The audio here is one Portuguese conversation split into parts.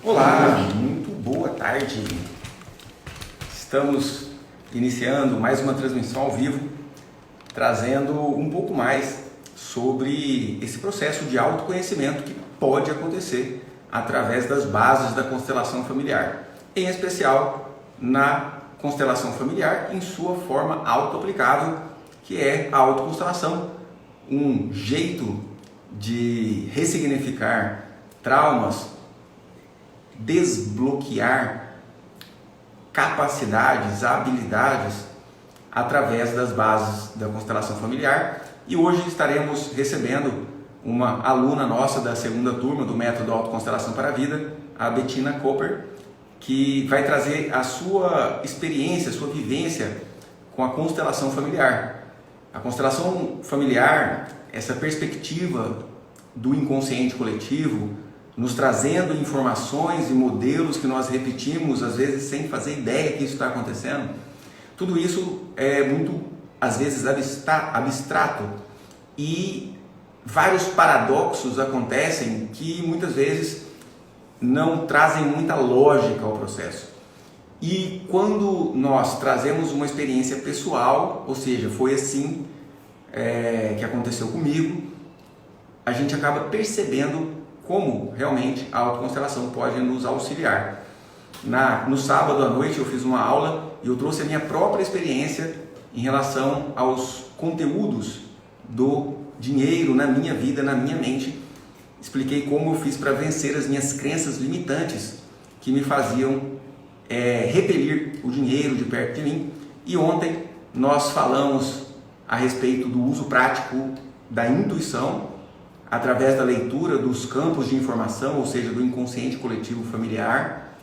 Olá, muito boa tarde. Estamos iniciando mais uma transmissão ao vivo, trazendo um pouco mais sobre esse processo de autoconhecimento que pode acontecer através das bases da constelação familiar, em especial na constelação familiar em sua forma auto-aplicável, que é a autoconstelação, um jeito de ressignificar traumas, desbloquear capacidades, habilidades através das bases da constelação familiar. E hoje estaremos recebendo uma aluna nossa da segunda turma do método Autoconstelação para a Vida, a Bettina Cooper, que vai trazer a sua experiência, a sua vivência com a constelação familiar. A constelação familiar, essa perspectiva do inconsciente coletivo, nos trazendo informações e modelos que nós repetimos, às vezes sem fazer ideia que isso está acontecendo. Tudo isso é muito, às vezes, abstrato e vários paradoxos acontecem que muitas vezes não trazem muita lógica ao processo. E quando nós trazemos uma experiência pessoal, ou seja, foi assim que aconteceu comigo, a gente acaba percebendo como realmente a autoconstelação pode nos auxiliar. No sábado à noite eu fiz uma aula e eu trouxe a minha própria experiência em relação aos conteúdos do dinheiro na minha vida, na minha mente. Expliquei como eu fiz para vencer as minhas crenças limitantes que me faziam repelir o dinheiro de perto de mim. E ontem nós falamos a respeito do uso prático da intuição através da leitura dos campos de informação, ou seja, do inconsciente coletivo familiar.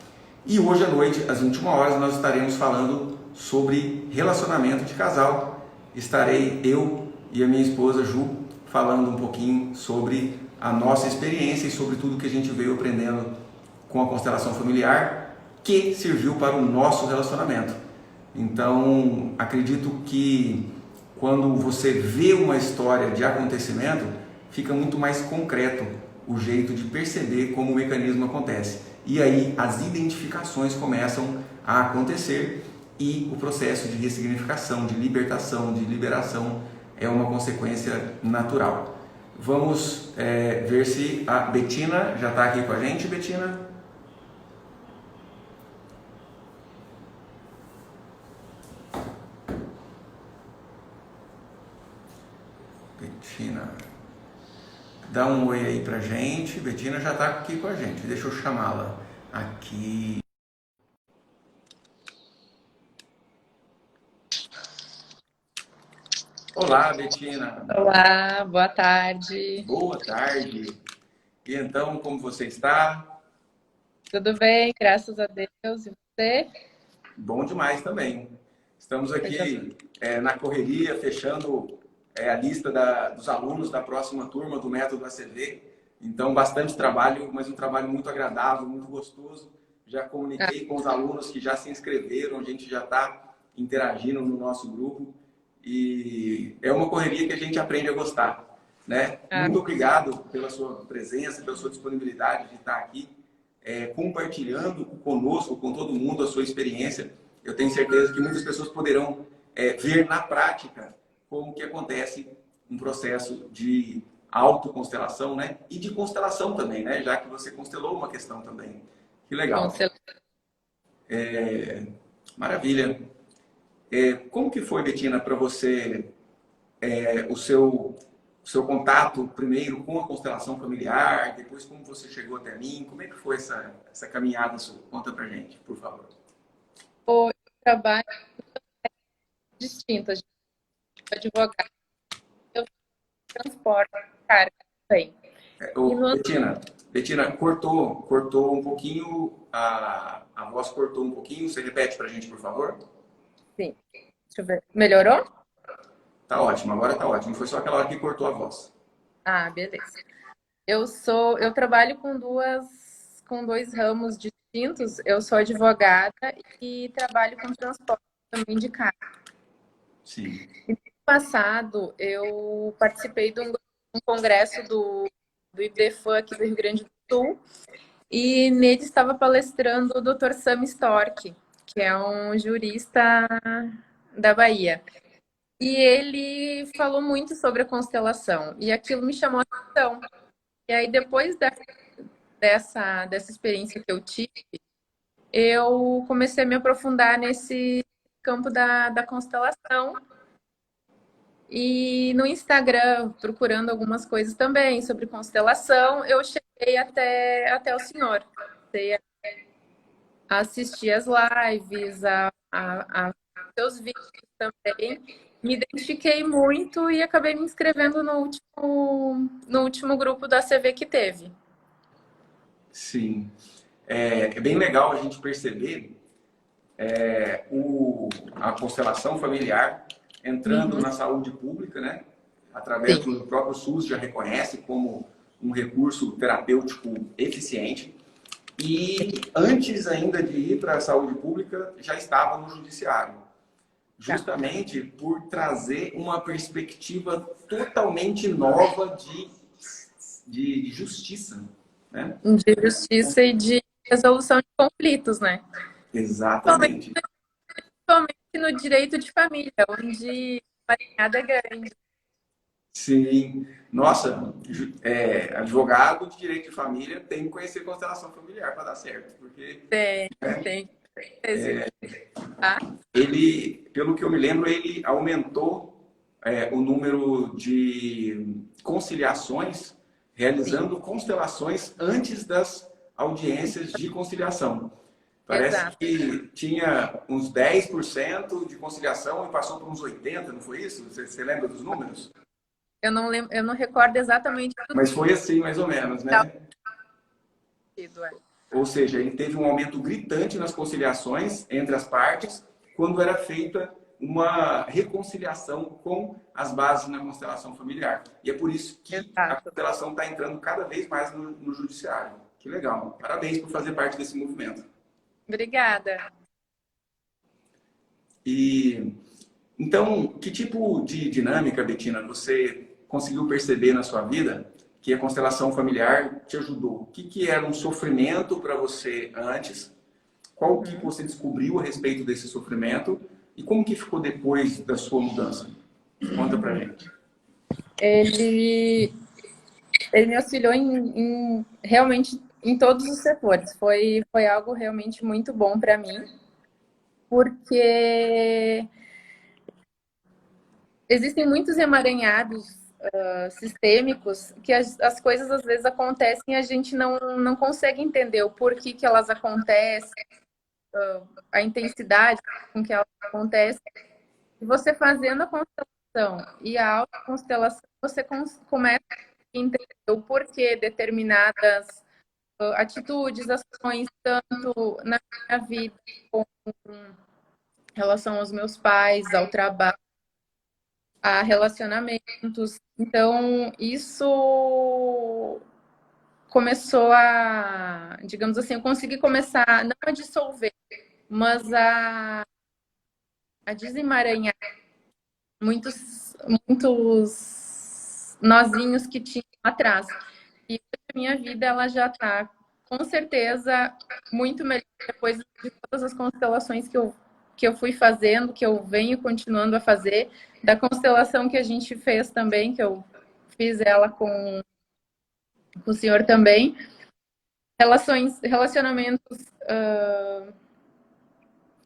E hoje à noite, às 21 horas, nós estaremos falando sobre relacionamento de casal. Estarei eu e a minha esposa Ju falando um pouquinho sobre a nossa experiência e sobre tudo que a gente veio aprendendo com a constelação familiar que serviu para o nosso relacionamento. Então, acredito que quando você vê uma história de acontecimento, fica muito mais concreto o jeito de perceber como o mecanismo acontece. E aí as identificações começam a acontecer e o processo de ressignificação, de libertação, de liberação é uma consequência natural. Vamos ver se a Bettina já está aqui com a gente. Bettina? Bettina, dá um oi aí pra gente. Bettina já está aqui com a gente. Deixa eu chamá-la aqui. Olá, Bettina. Olá, boa tarde. Boa tarde. E então, como você está? Tudo bem? Graças a Deus. E você? Bom demais também. Estamos Coisa aqui na correria, fechando a lista dos alunos da próxima turma do Método ACV. Então, bastante trabalho, mas um trabalho muito agradável, muito gostoso. Já comuniquei com os alunos que já se inscreveram, a gente já está interagindo no nosso grupo. E é uma correria que a gente aprende a gostar, né? Muito obrigado pela sua presença, pela sua disponibilidade de estar aqui compartilhando conosco, com todo mundo, a sua experiência. Eu tenho certeza que muitas pessoas poderão ver na prática como que acontece um processo de autoconstelação, né? E de constelação também, né? Já que você constelou uma questão também. Que legal. Maravilha. Como que foi, Bettina, para você o seu contato primeiro com a constelação familiar, depois como você chegou até mim? Como é que foi essa caminhada sua? Conta pra gente, por favor. Eu trabalho distinto, a gente é advogado, eu transporte carga também. E no ano, Bettina, cortou um pouquinho, a voz cortou um pouquinho. Você repete pra gente, por favor? sim, deixa eu ver. Melhorou? Tá ótimo, agora tá ótimo. Foi só aquela hora que cortou a voz. Ah, beleza. Eu trabalho com dois ramos distintos. Eu sou advogada e trabalho com transporte também de carga. Sim. E no ano passado, eu participei de um congresso do IBDFAN aqui do Rio Grande do Sul. E nele estava palestrando o Dr. Sam Stork, que é um jurista da Bahia. E ele falou muito sobre a constelação, e aquilo me chamou a atenção. E aí, depois dessa experiência que eu tive, eu comecei a me aprofundar nesse campo da constelação. E no Instagram, procurando algumas coisas também sobre constelação, eu cheguei até o senhor. Comecei a assistir as lives, a seus vídeos também. Me identifiquei muito e acabei me inscrevendo no último grupo da CV que teve. Sim. É bem legal a gente perceber a constelação familiar entrando Uhum, na saúde pública, né? Através sim, do próprio SUS já reconhece como um recurso terapêutico eficiente. E antes ainda de ir para a saúde pública, já estava no judiciário. tá. Justamente por trazer uma perspectiva totalmente nova de justiça, né? De justiça e de resolução de conflitos, né? Exatamente. Principalmente no direito de família, onde a marinhada é grande. Sim. Nossa, advogado de direito de família tem que conhecer constelação familiar para dar certo, porque Tem, né, tem. Tá? ele, pelo que eu me lembro, ele aumentou o número de conciliações, Sim, realizando constelações antes das audiências de conciliação. Parece exato. que tinha uns 10% de conciliação e passou para uns 80%, não foi isso? Você lembra dos números? Eu não lembro, eu não recordo exatamente tudo Mas foi assim, mais ou menos, que né? é. Ou seja, ele teve um aumento gritante nas conciliações entre as partes quando era feita uma reconciliação com as bases na constelação familiar. E é por isso que a Exato. constelação está entrando cada vez mais no judiciário. Que legal. Parabéns por fazer parte desse movimento. Obrigada. E então, que tipo de dinâmica, Betina, você conseguiu perceber na sua vida que a constelação familiar te ajudou? O que era um sofrimento para você antes? Qual que Uhum. você descobriu a respeito desse sofrimento e como que ficou depois da sua mudança? Conta pra gente. Ele, ele me auxiliou realmente em todos os setores. Foi algo realmente muito bom para mim, porque existem muitos emaranhados sistêmicos que as coisas às vezes acontecem e a gente não consegue entender o porquê que elas acontecem, a intensidade com que elas acontecem. E você fazendo a constelação e a autoconstelação, você começa a entender o porquê determinadas atitudes, ações, tanto na minha vida, com relação aos meus pais, ao trabalho, a relacionamentos. Então, isso começou digamos assim, eu consegui começar, não a dissolver, mas a desemaranhar muitos nozinhos que tinham atrás. E a minha vida, ela já está, com certeza, muito melhor depois de todas as constelações que eu fui fazendo, que eu venho continuando a fazer, da constelação que a gente fez também, que eu fiz ela com o senhor também. Relacionamentos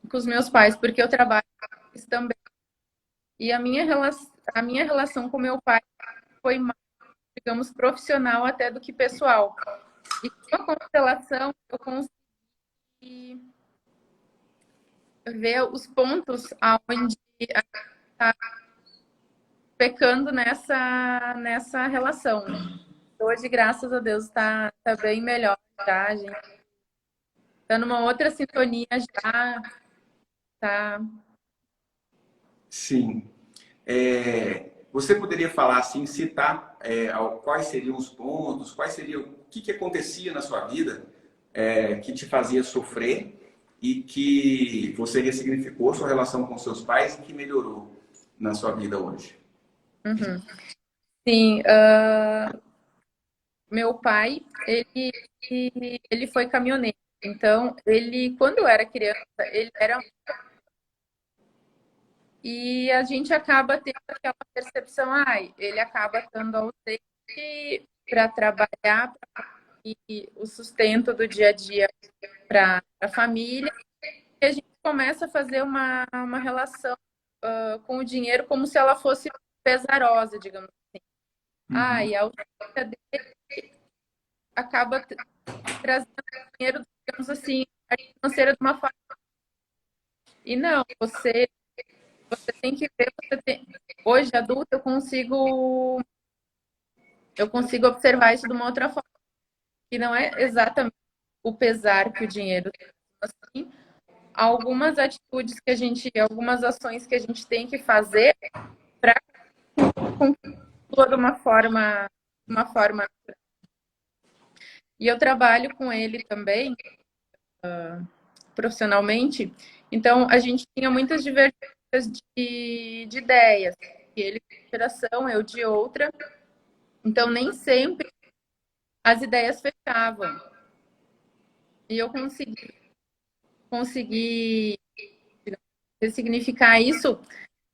com os meus pais, porque eu trabalho com isso também. E a minha relação com meu pai foi mais, digamos, profissional até do que pessoal. E com a constelação, eu consegui ver os pontos aonde está pecando nessa relação. Hoje, graças a Deus, tá bem melhor, tá? A gente tá numa outra sintonia já, tá? Sim. Você poderia falar assim, citar quais seriam os pontos, o que acontecia na sua vida que te fazia sofrer e que você ressignificou sua relação com seus pais e que melhorou na sua vida hoje? Uhum. Sim, meu pai, ele foi caminhoneiro. Então, ele, quando era criança, ele era. E a gente acaba tendo aquela percepção, ai, ele acaba estando ausente para trabalhar e o sustento do dia a dia para a família. E a gente começa a fazer uma relação com o dinheiro como se ela fosse pesarosa, digamos assim. Ah, e a ausência dele acaba trazendo dinheiro, digamos assim, a financeira de uma forma. E não, você tem que ver, hoje adulta eu consigo observar isso de uma outra forma, que não é exatamente o pesar que o dinheiro tem, assim, algumas atitudes que a gente, algumas ações que a gente tem que fazer para de uma forma. E eu trabalho com ele também, profissionalmente, então a gente tinha muitas divergências de ideias, e ele de geração, eu de outra, então nem sempre as ideias fechavam. E eu consegui ressignificar isso,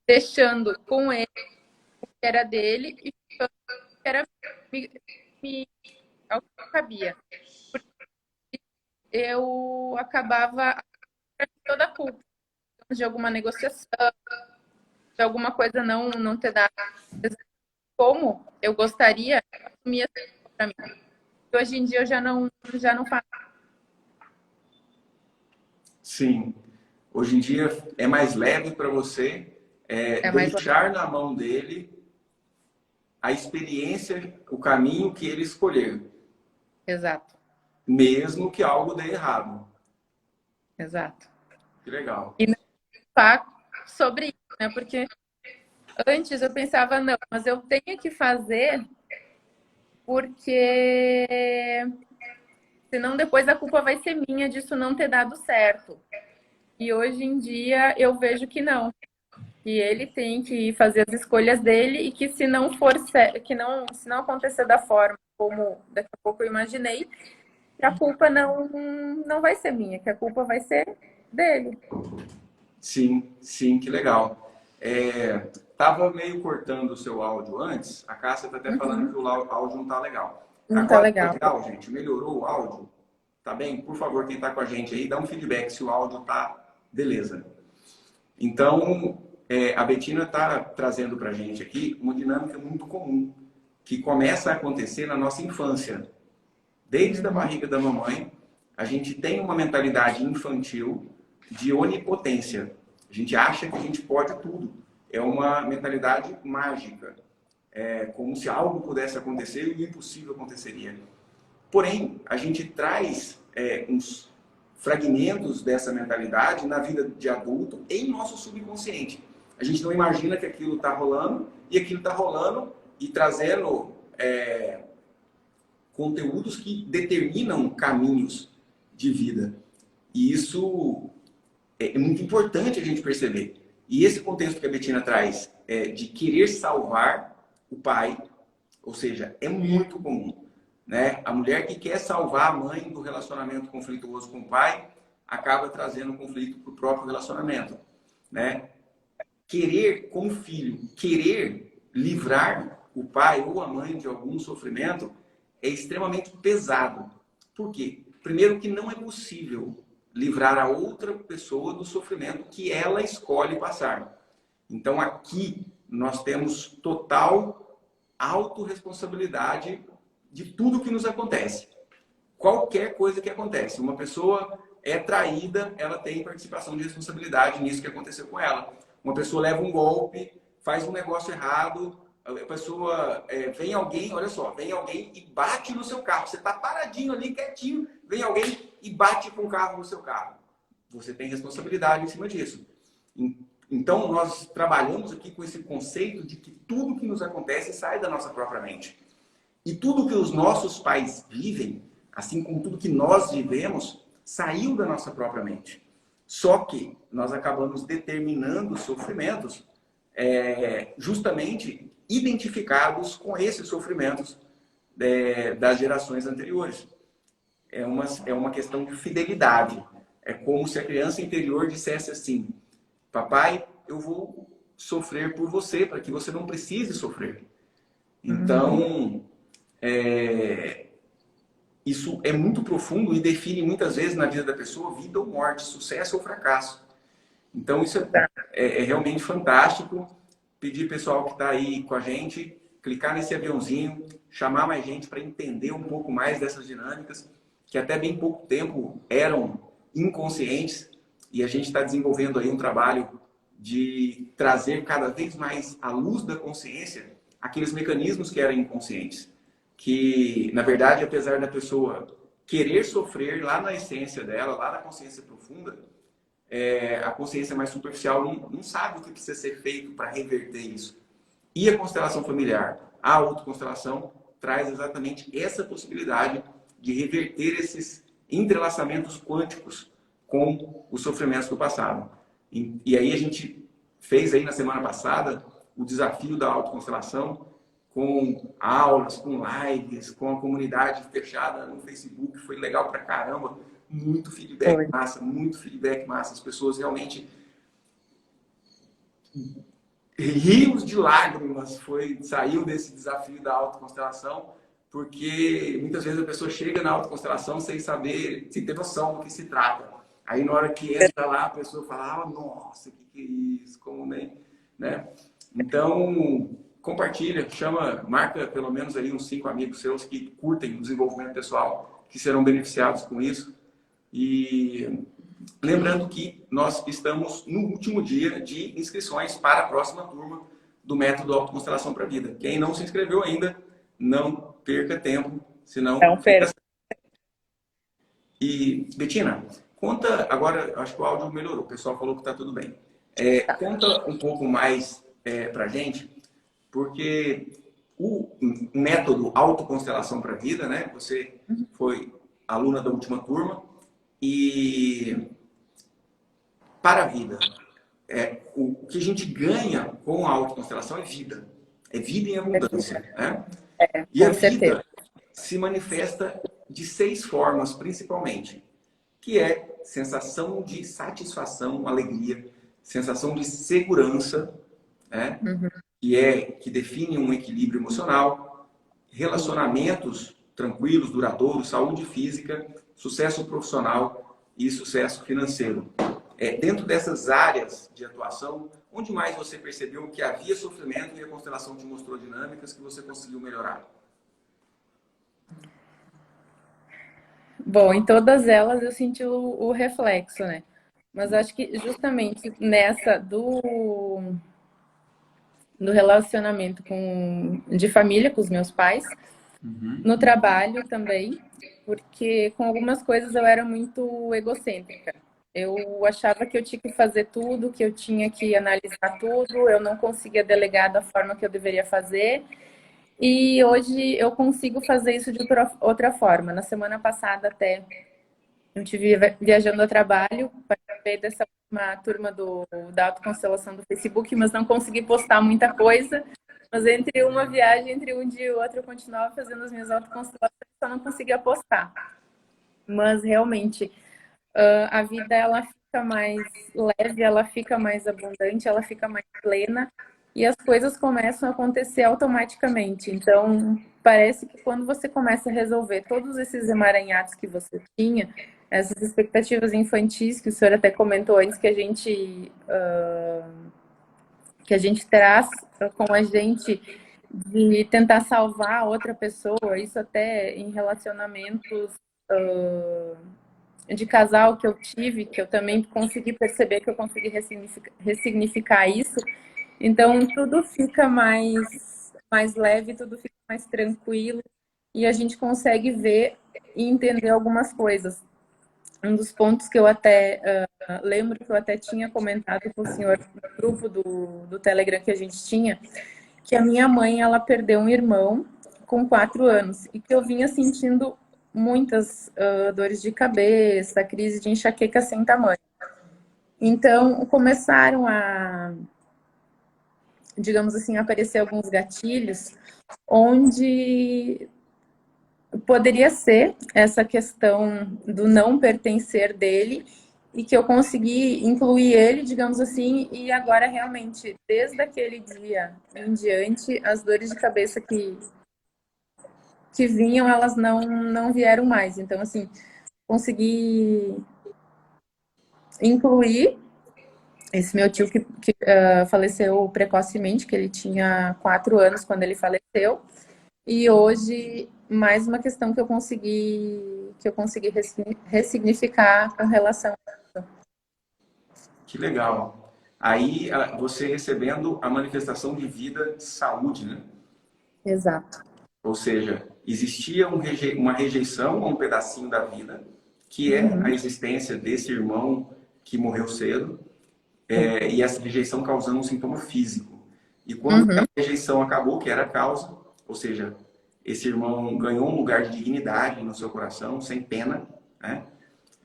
deixando com ele o que era dele e ficando o que era ao que cabia. Porque eu acabava toda a culpa de alguma negociação, de alguma coisa não ter dado como eu gostaria, assumir para mim. E hoje em dia eu já não faço. Sim. Hoje em dia é mais leve para você deixar na mão dele a experiência, o caminho que ele escolher. Exato. Mesmo que algo dê errado. Exato. Que legal. E não falar sobre isso, né? Porque antes eu pensava, não, mas eu tenho que fazer porque senão depois a culpa vai ser minha disso não ter dado certo. E hoje em dia eu vejo que não. Que ele tem que fazer as escolhas dele e que se não for que não, se não acontecer da forma como daqui a pouco eu imaginei, que a culpa não vai ser minha, que a culpa vai ser dele. Sim, sim, que legal. Tava meio cortando o seu áudio antes. A Cássia tá até falando que o áudio não tá legal. Não tá Agora tá legal. legal, gente? Melhorou o áudio? Tá bem? Por favor, quem tá com a gente aí, dá um feedback se o áudio tá beleza. Então, a Betina está trazendo para a gente aqui uma dinâmica muito comum, que começa a acontecer na nossa infância. Desde a barriga da mamãe, a gente tem uma mentalidade infantil de onipotência. A gente acha que a gente pode tudo. É uma mentalidade mágica. É como se algo pudesse acontecer e o impossível aconteceria. Porém, a gente traz uns fragmentos dessa mentalidade na vida de adulto em nosso subconsciente. A gente não imagina que aquilo está rolando e aquilo está rolando e trazendo conteúdos que determinam caminhos de vida. E isso é muito importante a gente perceber. E esse contexto que a Betina traz de querer salvar o pai, ou seja, é muito comum. Né? A mulher que quer salvar a mãe do relacionamento conflituoso com o pai acaba trazendo um conflito para o próprio relacionamento. Né? Querer, como filho, querer livrar o pai ou a mãe de algum sofrimento é extremamente pesado. Por quê? Primeiro que não é possível livrar a outra pessoa do sofrimento que ela escolhe passar. Então aqui nós temos total autorresponsabilidade de tudo que nos acontece. Qualquer coisa que acontece. Uma pessoa é traída, ela tem participação de responsabilidade nisso que aconteceu com ela. Uma pessoa leva um golpe, faz um negócio errado, a pessoa vem alguém, olha só, vem alguém e bate no seu carro. Você está paradinho ali, quietinho, vem alguém e bate com o carro no seu carro. Você tem responsabilidade em cima disso. Então, nós trabalhamos aqui com esse conceito de que tudo que nos acontece sai da nossa própria mente. E tudo que os nossos pais vivem, assim como tudo que nós vivemos, saiu da nossa própria mente. Só que nós acabamos determinando sofrimentos justamente identificados com esses sofrimentos das gerações anteriores. É uma questão de fidelidade. É como se a criança interior dissesse assim: papai, eu vou sofrer por você, para que você não precise sofrer. Então, isso é muito profundo e define muitas vezes na vida da pessoa vida ou morte, sucesso ou fracasso. Então, isso é realmente fantástico. Pedir pessoal que está aí com a gente, clicar nesse aviãozinho, chamar mais gente para entender um pouco mais dessas dinâmicas, que até bem pouco tempo eram inconscientes, e a gente está desenvolvendo aí um trabalho de trazer cada vez mais à luz da consciência aqueles mecanismos que eram inconscientes. Que, na verdade, apesar da pessoa querer sofrer lá na essência dela, lá na consciência profunda, a consciência mais superficial não sabe o que precisa ser feito para reverter isso. E a constelação familiar, a autoconstelação, traz exatamente essa possibilidade de reverter esses entrelaçamentos quânticos com os sofrimentos do passado. E aí a gente fez aí na semana passada o desafio da autoconstelação com aulas, com lives, com a comunidade fechada no Facebook. Foi legal pra caramba. Muito feedback massa, muito feedback massa. As pessoas realmente rios de lágrimas saiu desse desafio da autoconstelação, porque muitas vezes a pessoa chega na autoconstelação sem saber, sem ter noção do que se trata. Aí na hora que entra lá, a pessoa fala: nossa, que é isso? Como nem, né? Então, compartilha, marca pelo menos aí uns 5 amigos seus que curtem o desenvolvimento pessoal, que serão beneficiados com isso. E lembrando que nós estamos no último dia de inscrições para a próxima turma do Método Autoconstelação para a Vida. Quem não se inscreveu ainda, não perca tempo, senão... Não perca. E, Betina, conta agora, acho que o áudio melhorou, o pessoal falou que está tudo bem. Conta um pouco mais para a gente, porque o método Autoconstelação para a Vida, né? Você foi aluna da última turma e para a vida, o que a gente ganha com a autoconstelação é vida. É vida em abundância, né? E a vida se manifesta de 6 formas, principalmente, que é sensação de satisfação, alegria, sensação de segurança, né? Que define um equilíbrio emocional, relacionamentos tranquilos, duradouros, saúde física, sucesso profissional e sucesso financeiro. Dentro dessas áreas de atuação, onde mais você percebeu que havia sofrimento e a constelação te mostrou dinâmicas que você conseguiu melhorar? Bom, em todas elas eu senti o reflexo, né? Mas acho que justamente nessa do relacionamento de família com os meus pais, no trabalho também, porque com algumas coisas eu era muito egocêntrica. Eu achava que eu tinha que fazer tudo, que eu tinha que analisar tudo, eu não conseguia delegar da forma que eu deveria fazer. E hoje eu consigo fazer isso de outra forma. Na semana passada até eu estive viajando a trabalho, participei dessa uma turma da autoconstelação do Facebook, mas não consegui postar muita coisa. Mas entre uma viagem, entre um dia e o outro, eu continuava fazendo as minhas autoconstelações, só não conseguia postar. Mas realmente, a vida ela fica mais leve, ela fica mais abundante, ela fica mais plena e as coisas começam a acontecer automaticamente. Então, parece que quando você começa a resolver todos esses emaranhados que você tinha, essas expectativas infantis que o senhor até comentou antes, que a gente traz com a gente de tentar salvar outra pessoa, isso até em relacionamentos de casal que eu tive, que eu também consegui perceber que eu consegui ressignificar isso. Então, tudo fica mais leve, tudo fica mais tranquilo e a gente consegue ver e entender algumas coisas. Um dos pontos que eu até lembro que eu até tinha comentado com o senhor no grupo do Telegram que a gente tinha, que a minha mãe, ela perdeu um irmão com 4 anos e que eu vinha sentindo muitas dores de cabeça, crise de enxaqueca sem tamanho. Então, começaram a, digamos assim, aparecer alguns gatilhos onde poderia ser essa questão do não pertencer dele e que eu consegui incluir ele, digamos assim, e agora realmente, desde aquele dia em diante, as dores de cabeça que vinham, elas não vieram mais. Então, assim, consegui incluir esse meu tio que faleceu precocemente, que ele tinha 4 anos quando ele faleceu. E hoje, mais uma questão que eu consegui ressignificar com relação. Que legal. Aí você recebendo a manifestação de vida, saúde, né? Exato. Ou seja, existia uma rejeição a um pedacinho da vida, que é a Uhum. existência desse irmão que morreu cedo, Sim. e essa rejeição causando um sintoma físico. E quando Uhum. a rejeição acabou, que era a causa, ou seja, esse irmão ganhou um lugar de dignidade no seu coração, sem pena, né?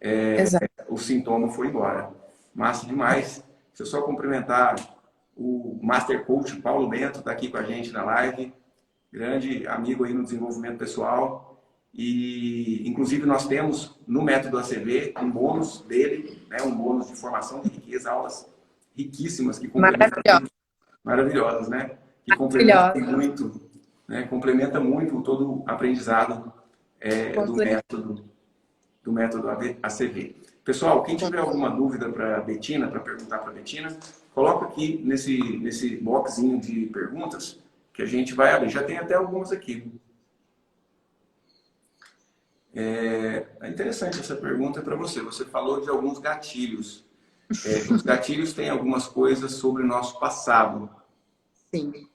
Exato. O sintoma foi embora. Massa demais. Deixa eu só cumprimentar o Master Coach Paulo Bento, está aqui com a gente na live, grande amigo aí no desenvolvimento pessoal. E, inclusive, nós temos no método ACV um bônus dele, né, um bônus de formação de riqueza, aulas riquíssimas que complementam Maravilhosa. maravilhosas, né? Que complementa Maravilhosa. muito, né? Complementa muito todo o aprendizado do Complemento. método ACV. Pessoal, quem tiver alguma dúvida para a Betina, para perguntar para a Betina, coloca aqui nesse boxinho de perguntas que a gente vai abrir. Já tem até algumas aqui. É interessante essa pergunta para você. Você falou de alguns gatilhos. Os gatilhos têm algumas coisas sobre o nosso passado. Sim.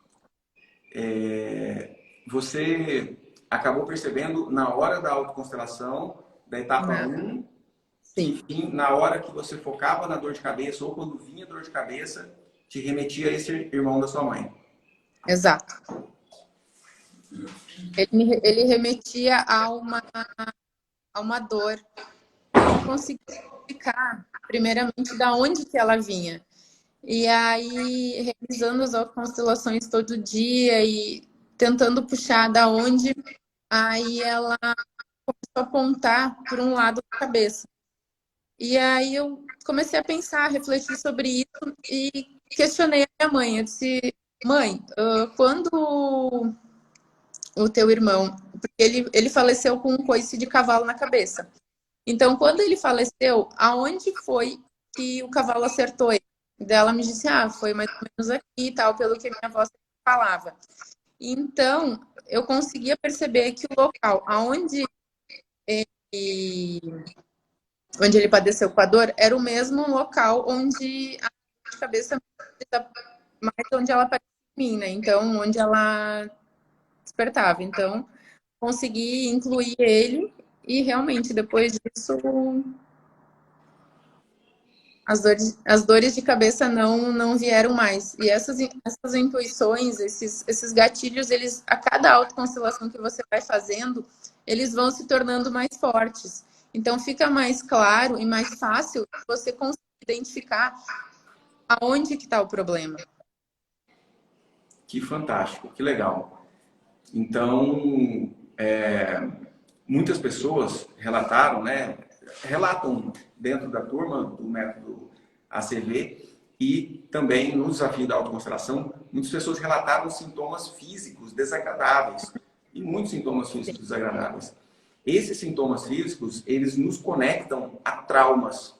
Você acabou percebendo na hora da autoconstelação, da etapa Né? 1, Sim. que na hora que você focava na dor de cabeça ou quando vinha dor de cabeça, te remetia a esse irmão da sua mãe. Exato. Ele remetia a uma dor. Não consegui explicar, primeiramente, da onde que ela vinha. E aí, revisando as constelações todo dia e tentando puxar da onde, aí ela começou a apontar por um lado da cabeça. E aí eu comecei a pensar, a refletir sobre isso e questionei a minha mãe. Eu disse, mãe, quando o teu irmão, porque ele faleceu com um coice de cavalo na cabeça. Então, quando ele faleceu, aonde foi que o cavalo acertou ele? Daí ela me disse, foi mais ou menos aqui e tal, pelo que a minha avó sempre falava. Então, eu conseguia perceber que o local onde ele padeceu com a dor era o mesmo local onde a dor de cabeça mais onde ela aparecia em mim, né? Então, onde ela despertava. Então, consegui incluir ele e realmente depois disso as dores de cabeça não vieram mais. E essas intuições, esses gatilhos, eles a cada autoconstelação que você vai fazendo, eles vão se tornando mais fortes. Então fica mais claro e mais fácil você conseguir identificar aonde que está o problema. Que fantástico, que legal. Então, muitas pessoas relataram, né? Relatam dentro da turma do método ACV e também no desafio da autoconstelação, muitas pessoas relataram sintomas físicos desagradáveis e muitos sintomas físicos desagradáveis. Esses sintomas físicos, eles nos conectam a traumas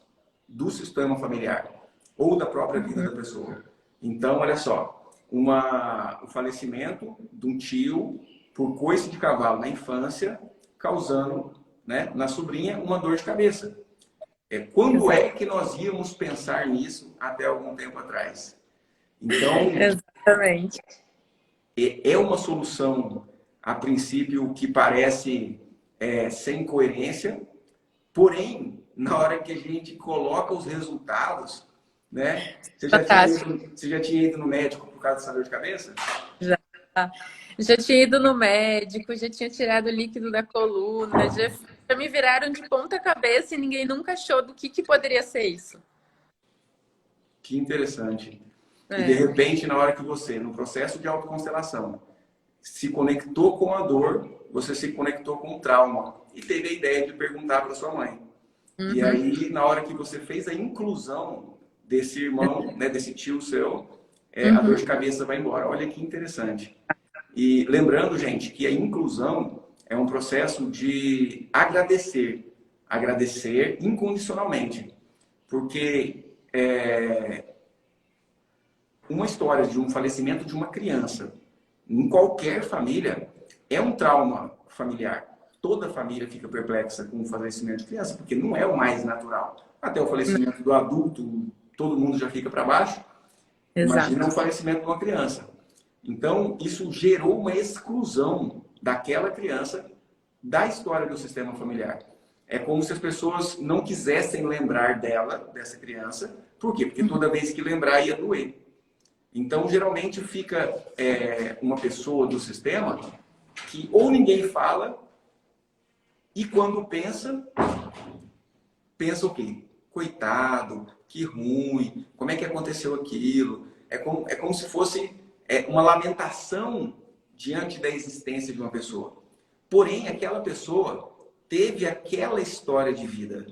do sistema familiar ou da própria vida da pessoa. Então, olha só, o falecimento de um tio por coice de cavalo na infância, causando, né, na sobrinha uma dor de cabeça. Quando é que nós íamos pensar nisso até algum tempo atrás? Então, Exatamente. é uma solução, a princípio, que parece sem coerência, porém, na hora que a gente coloca os resultados, né? Fantástico. Você já tinha ido no médico por causa dessa dor de cabeça? Já, já tinha ido no médico, já tinha tirado o líquido da coluna, já me viraram de ponta cabeça e ninguém nunca achou do que poderia ser isso. Que interessante. E de É. repente, na hora que você, no processo de autoconstelação, se conectou com a dor, você se conectou com o trauma e teve a ideia de perguntar para sua mãe. E Uhum. aí, na hora que você fez a inclusão desse irmão, né, desse tio seu, a dor de cabeça vai embora. Olha que interessante. E lembrando, gente, que a inclusão é um processo de agradecer. Agradecer incondicionalmente. Porque uma história de um falecimento de uma criança, em qualquer família, é um trauma familiar. Toda família fica perplexa com o falecimento de criança, porque não é o mais natural. Até o falecimento do adulto, todo mundo já fica para baixo. Exato. Imagina o falecimento de uma criança. Então, isso gerou uma exclusão daquela criança da história do sistema familiar. É como se as pessoas não quisessem lembrar dela, dessa criança. Por quê? Porque toda vez que lembrar ia doer. Então, geralmente fica uma pessoa do sistema que ou ninguém fala e quando pensa o quê? Coitado, que ruim, como é que aconteceu aquilo? É como se fosse uma lamentação diante da existência de uma pessoa. Porém, aquela pessoa teve aquela história de vida.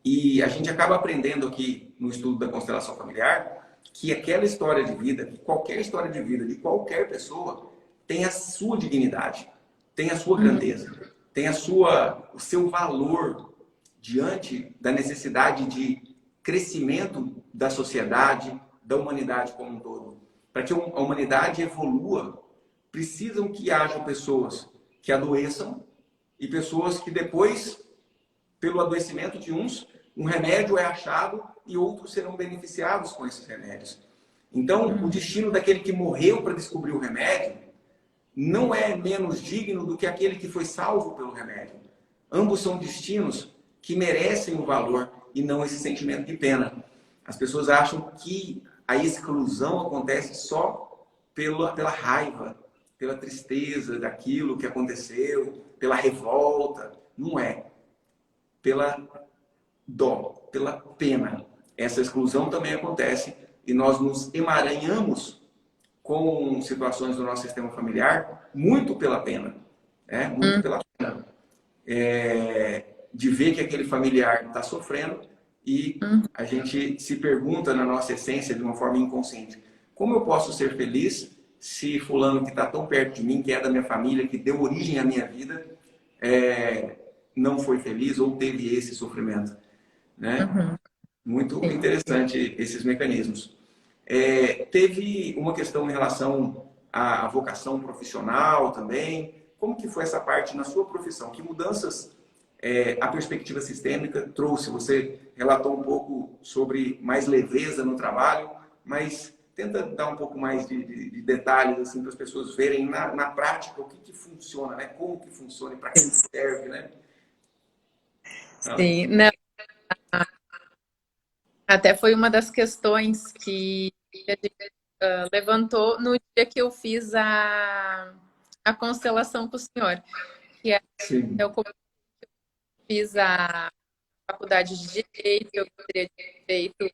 E a gente acaba aprendendo aqui no estudo da constelação familiar que aquela história de vida, que qualquer história de vida de qualquer pessoa tem a sua dignidade, tem a sua grandeza, tem o seu valor diante da necessidade de crescimento da sociedade, da humanidade como um todo. Para que a humanidade evolua, precisam que haja pessoas que adoeçam e pessoas que depois, pelo adoecimento de uns, um remédio é achado e outros serão beneficiados com esses remédios. Então, o destino daquele que morreu para descobrir o remédio não é menos digno do que aquele que foi salvo pelo remédio. Ambos são destinos que merecem o valor e não esse sentimento de pena. As pessoas acham que a exclusão acontece só pela raiva, pela tristeza daquilo que aconteceu, pela revolta. Não é. Pela dó, pela pena. Essa exclusão também acontece e nós nos emaranhamos com situações do nosso sistema familiar muito pela pena. Muito pela pena. De ver que aquele familiar está sofrendo e a gente se pergunta na nossa essência de uma forma inconsciente: como eu posso ser feliz se fulano que está tão perto de mim, que é da minha família, que deu origem à minha vida, não foi feliz ou teve esse sofrimento, né? Muito interessante esses mecanismos. Teve uma questão em relação à vocação profissional também. Como que foi essa parte na sua profissão? Que mudanças a perspectiva sistêmica trouxe? Você relatou um pouco sobre mais leveza no trabalho, mas tenta dar um pouco mais de detalhes assim, para as pessoas verem na prática o que funciona, né? Como que funciona e para que serve, né? Sim, não. Até foi uma das questões que a gente levantou no dia que eu fiz a constelação com o senhor. Que eu fiz a faculdade de Direito, eu gostaria de ter feito,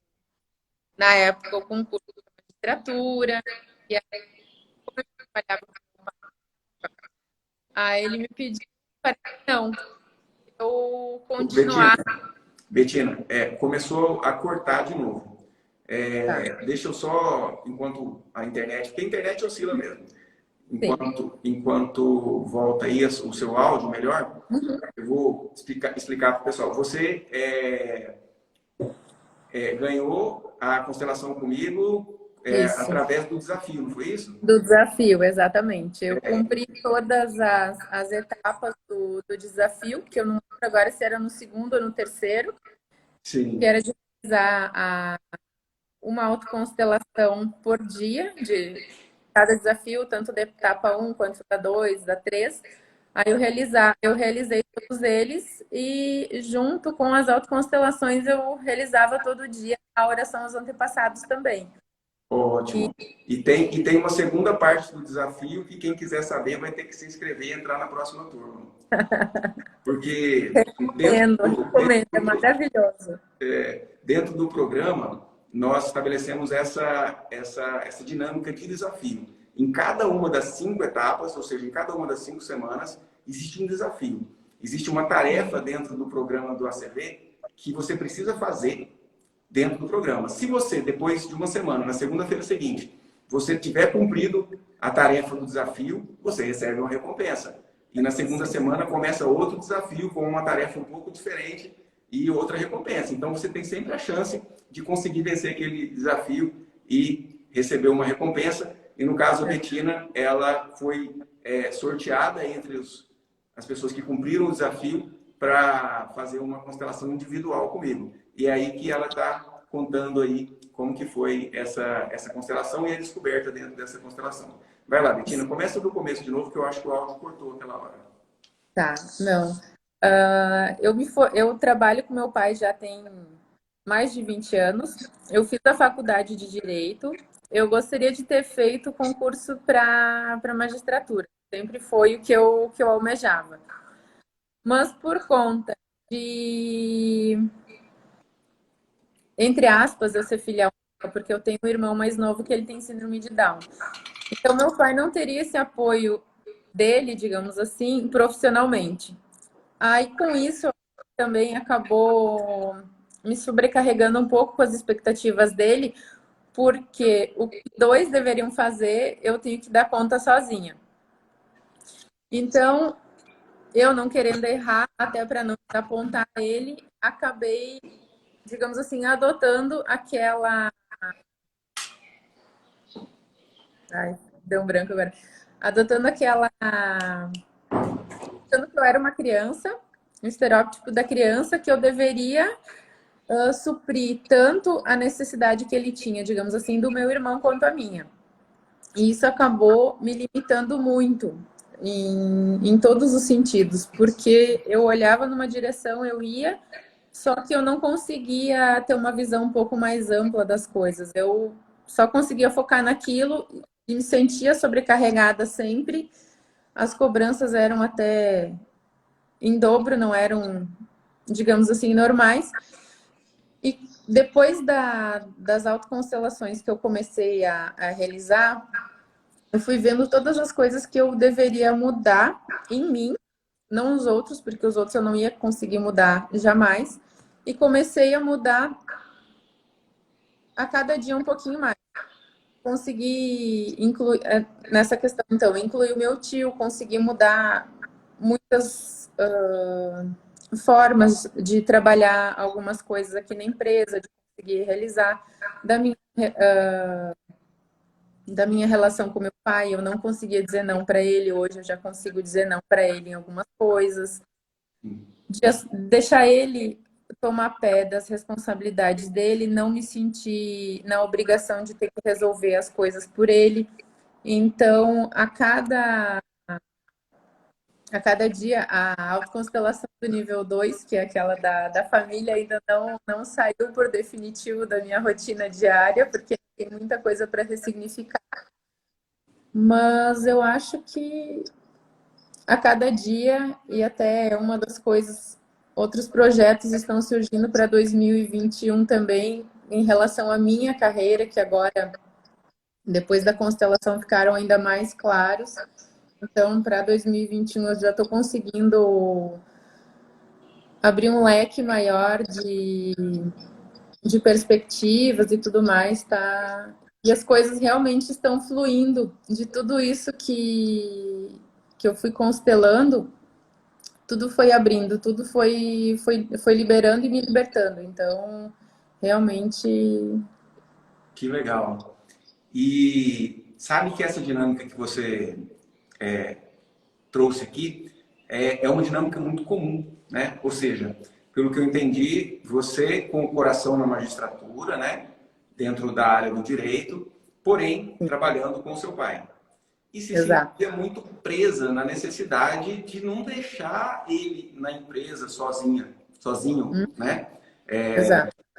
na época, o concurso de literatura. E aí, como eu trabalhava aí ele me pediu para não, eu continuar. Betina, começou a cortar de novo. Deixa eu só, enquanto a internet, porque a internet oscila mesmo. Enquanto volta aí o seu áudio melhor, eu vou explicar para o pessoal. Você ganhou a constelação comigo através do desafio, não foi isso? Do desafio, exatamente. Eu cumpri todas as etapas do desafio, que eu não lembro agora se era no segundo ou no terceiro. Sim. Que era de realizar uma autoconstelação por dia, de cada desafio, tanto da etapa 1 quanto da 2, da 3. Aí eu realizei todos eles e junto com as autoconstelações eu realizava todo dia a oração aos antepassados também. Ótimo. E tem uma segunda parte do desafio que quem quiser saber vai ter que se inscrever e entrar na próxima turma. Porque recomendo, é maravilhoso. Dentro do programa, nós estabelecemos essa dinâmica de desafio. Em cada uma das 5 etapas, ou seja, em cada uma das 5 semanas, existe um desafio. Existe uma tarefa dentro do programa do ACV que você precisa fazer dentro do programa. Se você, depois de uma semana, na segunda-feira seguinte, você tiver cumprido a tarefa do desafio, você recebe uma recompensa. E na segunda semana começa outro desafio com uma tarefa um pouco diferente e outra recompensa. Então você tem sempre a chance de conseguir vencer aquele desafio e receber uma recompensa. E no caso a Betina, ela foi sorteada entre as pessoas que cumpriram o desafio para fazer uma constelação individual comigo. E é aí que ela está contando aí como que foi essa constelação e a descoberta dentro dessa constelação. Vai lá, Betina, começa do começo de novo, que eu acho que o áudio cortou aquela hora. Tá, não. Eu trabalho com meu pai já tem mais de 20 anos. Eu fiz a faculdade de Direito. Eu gostaria de ter feito concurso para magistratura. Sempre foi o que eu almejava. Mas por conta de, entre aspas, eu ser filha única, porque eu tenho um irmão mais novo que ele tem síndrome de Down. Então, meu pai não teria esse apoio dele, digamos assim, profissionalmente. Aí, com isso, também acabou me sobrecarregando um pouco com as expectativas dele, porque o que dois deveriam fazer, eu tenho que dar conta sozinha. Então, eu não querendo errar, até para não apontar ele, acabei, digamos assim, adotando aquela... Ai, deu um branco agora. Adotando aquela... Achando que eu era uma criança, um estereótipo da criança que eu deveria suprir tanto a necessidade que ele tinha, digamos assim, do meu irmão quanto a minha. E isso acabou me limitando muito em todos os sentidos, porque eu olhava numa direção, eu ia, só que eu não conseguia ter uma visão um pouco mais ampla das coisas. Eu só conseguia focar naquilo e me sentia sobrecarregada sempre. As cobranças eram até em dobro, não eram, digamos assim, normais. E depois das autoconstelações que eu comecei a realizar, eu fui vendo todas as coisas que eu deveria mudar em mim, não os outros, porque os outros eu não ia conseguir mudar jamais. E comecei a mudar a cada dia um pouquinho mais. Consegui incluir, nessa questão, então, incluir o meu tio, consegui mudar muitas formas de trabalhar algumas coisas aqui na empresa, de conseguir realizar da minha relação com meu pai. Eu não conseguia dizer não para ele, hoje eu já consigo dizer não para ele em algumas coisas. De deixar ele tomar pé das responsabilidades dele, não me sentir na obrigação de ter que resolver as coisas por ele. Então, a cada dia, a autoconstelação do nível 2, que é aquela da família, ainda não saiu por definitivo da minha rotina diária, porque tem muita coisa para ressignificar. Mas eu acho que a cada dia, e até uma das coisas, outros projetos estão surgindo para 2021 também, em relação à minha carreira, que agora, depois da constelação, ficaram ainda mais claros. Então, para 2021, eu já estou conseguindo abrir um leque maior de perspectivas e tudo mais, tá? E as coisas realmente estão fluindo de tudo isso que eu fui constelando, tudo foi abrindo, tudo foi liberando e me libertando. Então, realmente... Que legal. E sabe que essa dinâmica que você trouxe aqui é uma dinâmica muito comum, né? Ou seja, pelo que eu entendi, você com o coração na magistratura, né? Dentro da área do direito, porém trabalhando com seu pai. E se sentia muito presa na necessidade de não deixar ele na empresa sozinho, né?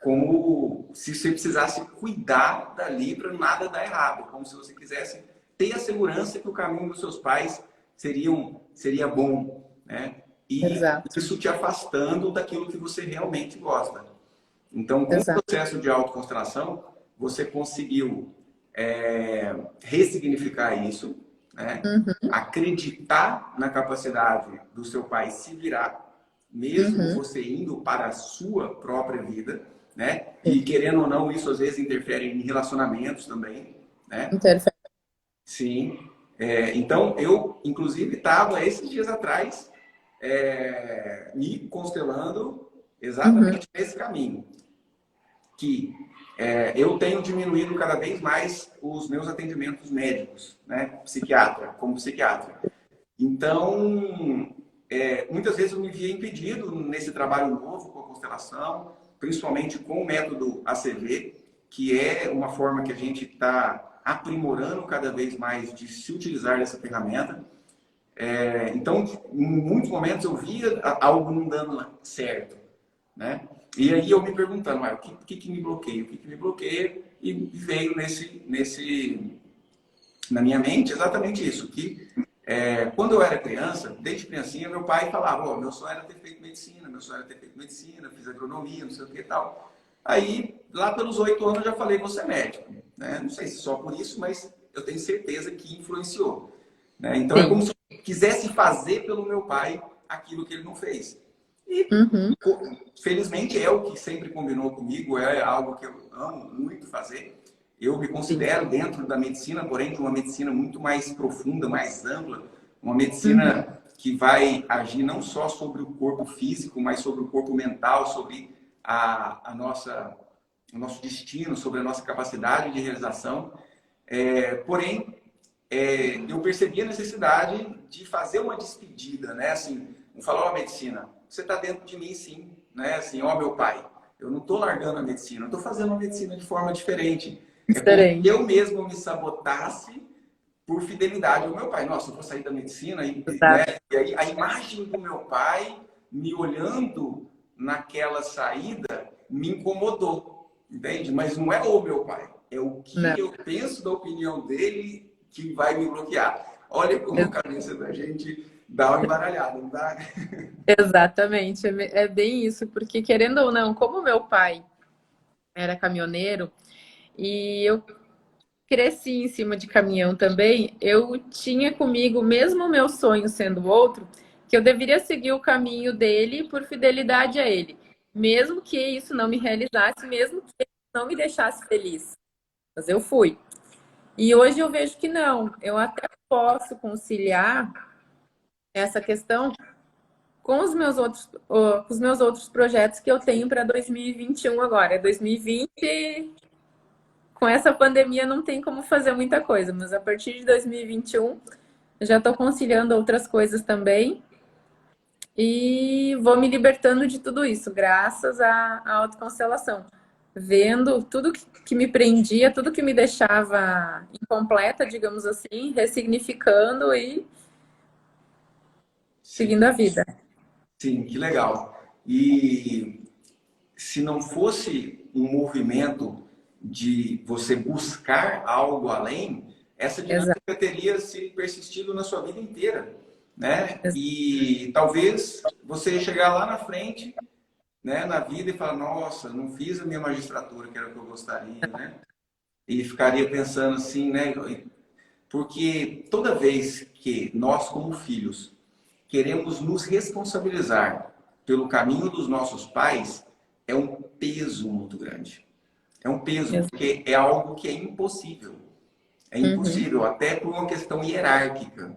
Como se você precisasse cuidar dali para nada dar errado, como se você quisesse ter a segurança que o caminho dos seus pais seria bom, né? E isso te afastando daquilo que você realmente gosta. Então, com o processo de autoconstelação, você conseguiu ressignificar isso, né? Uhum. Acreditar na capacidade do seu pai se virar, mesmo Uhum. você indo para a sua própria vida, né? E querendo ou não, isso às vezes interfere em relacionamentos também, né? Interfere. Sim. Então, eu, inclusive, estava esses dias atrás me constelando Uhum. exatamente nesse caminho, que eu tenho diminuído cada vez mais os meus atendimentos médicos, né? Psiquiatra, como psiquiatra. Então, muitas vezes eu me via impedido nesse trabalho novo com a constelação, principalmente com o método ACV, que é uma forma que a gente está aprimorando cada vez mais de se utilizar dessa ferramenta. Então, em muitos momentos eu via algo não dando certo, né? E aí eu me perguntando, o que me bloqueia? O que me bloqueia? E veio na minha mente exatamente isso, que quando eu era criança, desde criancinha, meu pai falava, meu sonho era ter feito medicina, meu sonho era ter feito medicina, fiz agronomia, não sei o que e tal. Aí, lá pelos 8 anos, eu já falei, você é médico, né? Não sei se só por isso, mas eu tenho certeza que influenciou, né? Então, é como Sim. se eu quisesse fazer pelo meu pai aquilo que ele não fez. E, Uhum. felizmente, é o que sempre combinou comigo, é algo que eu amo muito fazer. Eu me Sim. considero dentro da medicina, porém, de uma medicina muito mais profunda, mais ampla, uma Uhum. medicina que vai agir não só sobre o corpo físico, mas sobre o corpo mental, sobre o nosso destino, sobre a nossa capacidade de realização. Porém, eu percebi a necessidade de fazer uma despedida, né? Assim, não falar, medicina, você está dentro de mim, sim, né? Assim, meu pai, eu não estou largando a medicina, eu estou fazendo a medicina de forma diferente. É como se Diferente. eu mesmo me sabotasse por fidelidade ao meu pai. Nossa, eu vou sair da medicina, né? Exato. E aí a imagem do meu pai me olhando naquela saída me incomodou, entende? Mas não é o meu pai, é o Não. que eu penso da opinião dele que vai me bloquear. Olha como a cabeça da gente dá uma embaralhada, não dá? Exatamente. É bem isso, porque querendo ou não, como meu pai era caminhoneiro e eu cresci em cima de caminhão também, eu tinha comigo, mesmo o meu sonho sendo outro, que eu deveria seguir o caminho dele por fidelidade a ele, mesmo que isso não me realizasse, mesmo que ele não me deixasse feliz. Mas eu fui. E hoje eu vejo que não, eu até posso conciliar essa questão com os meus outros projetos que eu tenho para 2021 agora. É 2020, com essa pandemia não tem como fazer muita coisa, mas a partir de 2021 eu já estou conciliando outras coisas também e vou me libertando de tudo isso, graças à autoconstelação. Vendo tudo que me prendia, tudo que me deixava incompleta, digamos assim, ressignificando e Sim, seguindo a vida. sim, que legal. E se não fosse um movimento de você buscar algo além, essa Exato. dinâmica teria se persistido na sua vida inteira, né? E talvez você chegar lá na frente, né, na vida e falar, nossa, não fiz a minha magistratura, que era o que eu gostaria, né? E ficaria pensando assim, né? Porque toda vez que nós, como filhos, queremos nos responsabilizar pelo caminho dos nossos pais, é um peso muito grande. É um peso, porque é algo que é impossível. É Uhum. impossível, até por uma questão hierárquica.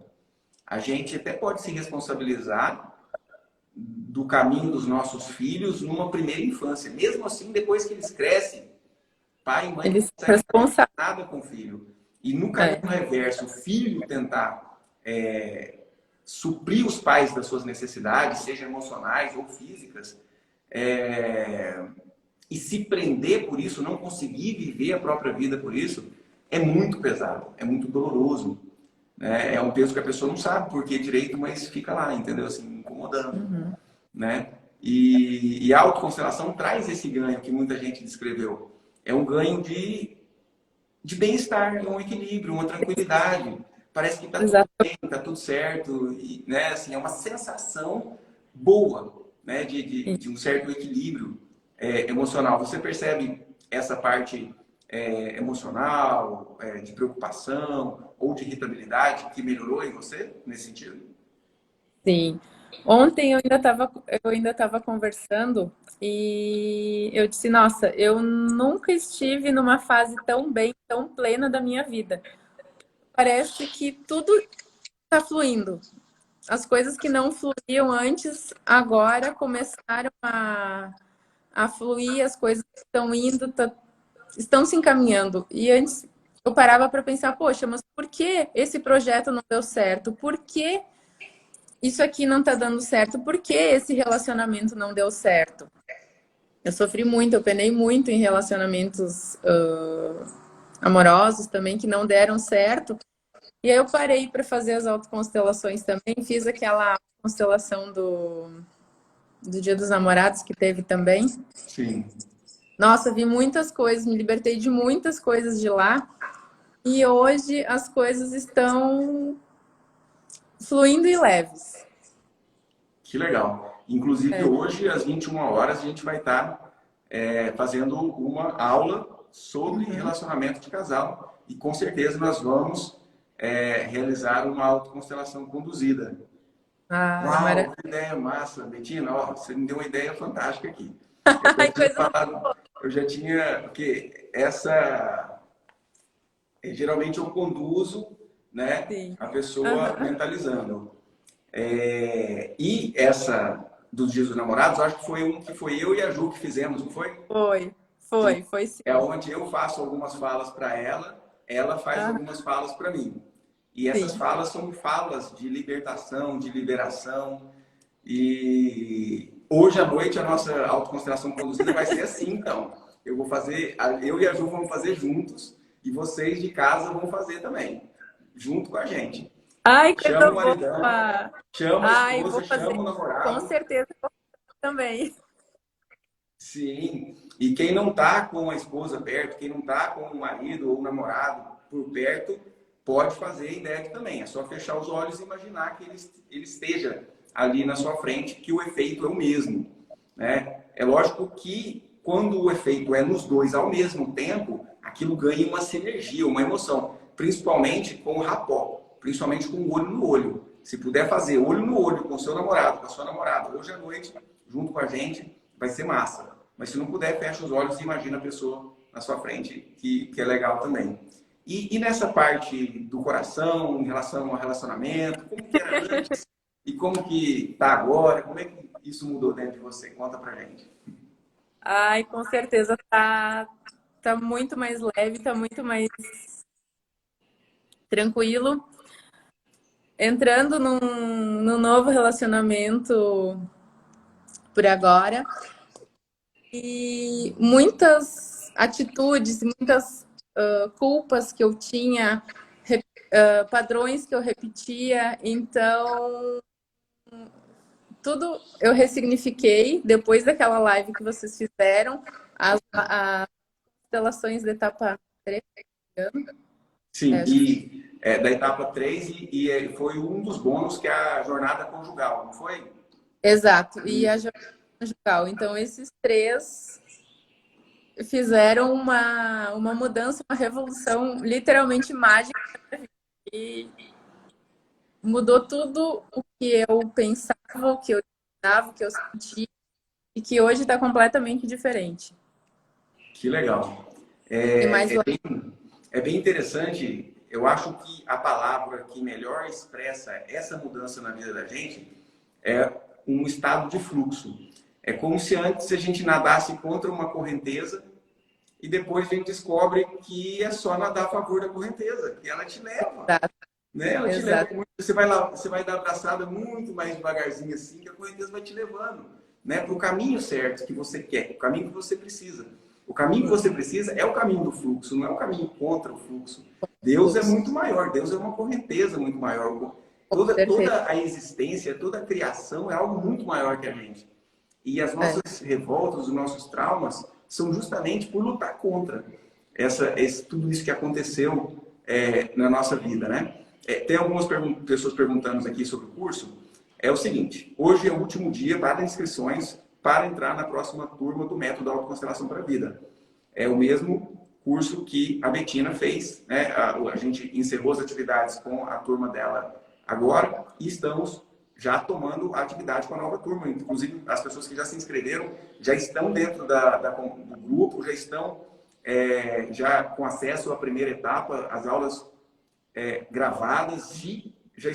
A gente até pode se responsabilizar do caminho dos nossos filhos numa primeira infância. Mesmo assim, depois que eles crescem, pai e mãe não Eles são conseguem fazer responsáveis. nada com o filho. E no caminho É, reverso, o filho tentar suprir os pais das suas necessidades, sejam emocionais ou físicas, é, e se prender por isso, não conseguir viver a própria vida por isso, é muito pesado, é muito doloroso. Né? É um peso que a pessoa não sabe por que direito, mas fica lá, entendeu? Assim, incomodando. uhum. Né? E a autoconstelação traz esse ganho que muita gente descreveu. É um ganho de bem-estar, um equilíbrio, uma tranquilidade. Parece que está tudo Exato. bem, está tudo certo. E, né, assim, é uma sensação boa, né, de um certo equilíbrio emocional. Você percebe essa parte emocional, de preocupação ou de irritabilidade que melhorou em você nesse sentido? Sim. Ontem eu ainda estava conversando e eu disse, nossa, eu nunca estive numa fase tão bem, tão plena da minha vida. Parece que tudo está fluindo. As coisas que não fluíam antes, agora começaram a fluir, as coisas estão indo, estão se encaminhando. E antes eu parava para pensar, poxa, mas por que esse projeto não deu certo? Por que isso aqui não está dando certo? Por que esse relacionamento não deu certo? Eu sofri muito, eu penei muito em relacionamentos amorosos também que não deram certo. E aí eu parei para fazer as autoconstelações também, fiz aquela constelação do Dia dos Namorados que teve também. Sim. Nossa, vi muitas coisas, me libertei de muitas coisas de lá. E hoje as coisas estão fluindo e leves. Que legal. Inclusive, É. hoje, às 21 horas, a gente vai estar fazendo uma aula sobre Uhum. relacionamento de casal. E com certeza nós vamos realizar uma autoconstelação conduzida. Ai, Uau, que ideia massa, Betina. Ó, você me deu uma ideia fantástica aqui. Eu já Ai, tinha coisa falado, eu já tinha, porque essa, geralmente eu conduzo, né, assim. a pessoa Aham. mentalizando. E essa dos Dias dos Namorados, eu acho que foi um que foi eu e a Ju que fizemos, não foi? Foi, Sim. foi É sim. onde eu faço algumas falas para ela, ela faz Aham, algumas falas para mim. E essas sim. falas são falas de libertação, de liberação. E hoje à noite a nossa autoconstelação conduzida vai ser assim, então. Eu vou fazer, eu e a Ju vamos fazer juntos e vocês de casa vão fazer também, junto com a gente. Ai, Chama coisa o maridão, boa. chama a Ai, esposa, vou fazer. chama o Com namorado. certeza vou fazer também. Sim. E quem não está com a esposa perto, quem não está com o marido ou o namorado por perto, pode fazer a ideia também. É só fechar os olhos e imaginar que ele esteja ali na sua frente, que o efeito é o mesmo. Né? É lógico que quando o efeito é nos dois ao mesmo tempo, aquilo ganha uma sinergia, uma emoção, principalmente com o rapó, principalmente com o olho no olho. Se puder fazer olho no olho com o seu namorado, com a sua namorada, hoje à noite, junto com a gente, vai ser massa. Mas se não puder, fecha os olhos e imagina a pessoa na sua frente, que é legal também. E nessa parte do coração, em relação ao relacionamento, como que era antes e como que tá agora? Como é que isso mudou dentro de você? Conta pra gente. Ai, com certeza tá muito mais leve, tá muito mais tranquilo. Entrando num novo relacionamento por agora. E muitas atitudes, muitas culpas que eu tinha, padrões que eu repetia. Então, tudo eu ressignifiquei depois daquela live que vocês fizeram, as constelações da etapa 3. Sim, Acho que e da etapa 3 foi um dos bônus que é a jornada conjugal, não foi? exato. E a Isso. jornada conjugal. Então, esses três fizeram uma mudança, uma revolução literalmente mágica. E mudou tudo o que eu pensava, o que eu imaginava, o que eu sentia, e que hoje está completamente diferente. Que legal. E mais É bem interessante. Eu acho que a palavra que melhor expressa essa mudança na vida da gente é um estado de fluxo. É como se antes a gente nadasse contra uma correnteza e depois a gente descobre que é só nadar a favor da correnteza, que ela te leva. exato, Né? Ela te leva exato. muito. Você vai lá, você vai dar abraçada muito mais devagarzinho assim, que a correnteza vai te levando, né, para o caminho certo que você quer, o caminho que você precisa. O caminho que você precisa é o caminho do fluxo, não é o caminho contra o fluxo. Deus é muito maior, Deus é uma correnteza muito maior. Com certeza. Toda a existência, toda a criação é algo muito maior que a gente. E as É, nossas revoltas, os nossos traumas são justamente por lutar contra tudo isso que aconteceu na nossa vida, né? Tem algumas pessoas perguntando aqui sobre o curso. É o seguinte, hoje é o último dia para inscrições para entrar na próxima turma do Método Autoconstelação para a Vida. É o mesmo curso que a Betina fez, né? A gente encerrou as atividades com a turma dela agora e estamos já tomando a atividade com a nova turma. Inclusive, as pessoas que já se inscreveram já estão dentro do grupo, já estão já com acesso à primeira etapa, as aulas gravadas e já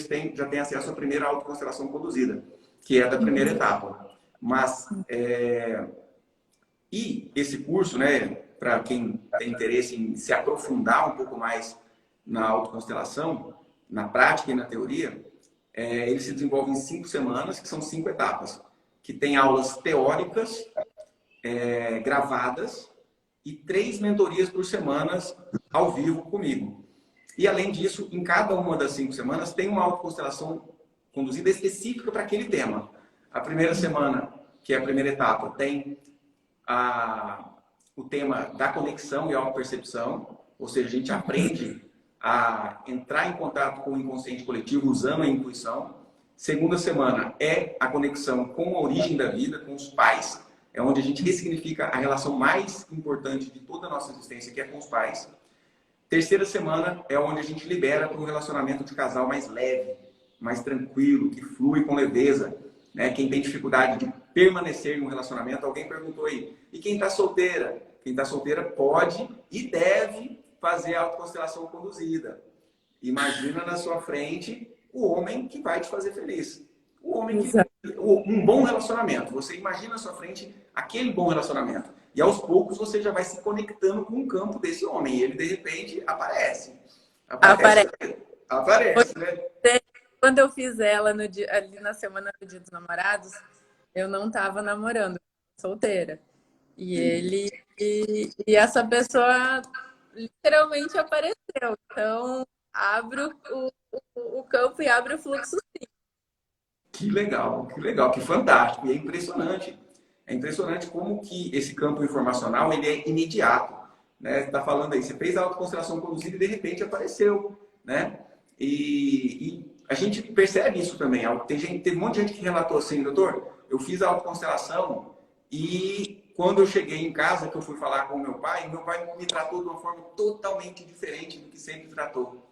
tem acesso à primeira autoconstelação conduzida, que é da primeira etapa. Mas, e esse curso, né, para quem tem interesse em se aprofundar um pouco mais na autoconstelação, na prática e na teoria, ele se desenvolve em 5 semanas, que são 5 etapas, que tem aulas teóricas, gravadas, e 3 mentorias por semana ao vivo comigo. E, além disso, em cada uma das 5 semanas, tem uma autoconstelação conduzida específica para aquele tema. A primeira semana, que é a primeira etapa, tem o tema da conexão e autopercepção, ou seja, a gente aprende a entrar em contato com o inconsciente coletivo usando a intuição. Segunda semana é a conexão com a origem da vida, com os pais, é onde a gente ressignifica a relação mais importante de toda a nossa existência, que é com os pais. Terceira semana é onde a gente libera para um relacionamento de casal mais leve, mais tranquilo, que flui com leveza, né? Quem tem dificuldade de permanecer em um relacionamento, alguém perguntou aí, e quem está solteira? Quem está solteira pode e deve fazer a autoconstelação conduzida. Imagina na sua frente o homem que vai te fazer feliz. O homem que... Um bom relacionamento. Você imagina na sua frente aquele bom relacionamento. E aos poucos você já vai se conectando com o campo desse homem. E ele, de repente, aparece. Aparece, né? Quando eu fiz ela ali na semana do Dia dos Namorados, eu não estava namorando, solteira. E essa pessoa literalmente apareceu. Então, abro o campo e abro o fluxo, sim. Que legal, que fantástico. E é impressionante. É impressionante como que esse campo informacional ele é imediato. Né? Você está falando aí, você fez a autoconstelação conduzida e de repente apareceu. Né? E a gente percebe isso também. Teve um monte de gente que relatou assim, doutor, eu fiz a autoconstelação e quando eu cheguei em casa, que eu fui falar com meu pai me tratou de uma forma totalmente diferente do que sempre tratou.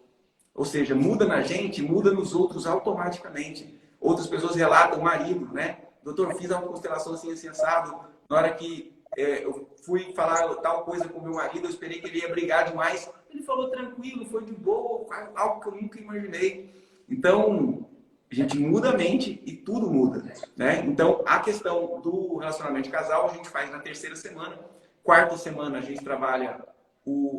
Ou seja, muda na gente, muda nos outros automaticamente. Outras pessoas relatam, o marido, né? Doutor, eu fiz uma constelação assim, assim, assado. Na hora que eu fui falar tal coisa com meu marido, eu esperei que ele ia brigar demais. Ele falou tranquilo, foi de boa, algo que eu nunca imaginei. Então, a gente muda a mente e tudo muda, né? Então, a questão do relacionamento de casal, a gente faz na terceira semana. Quarta semana, a gente trabalha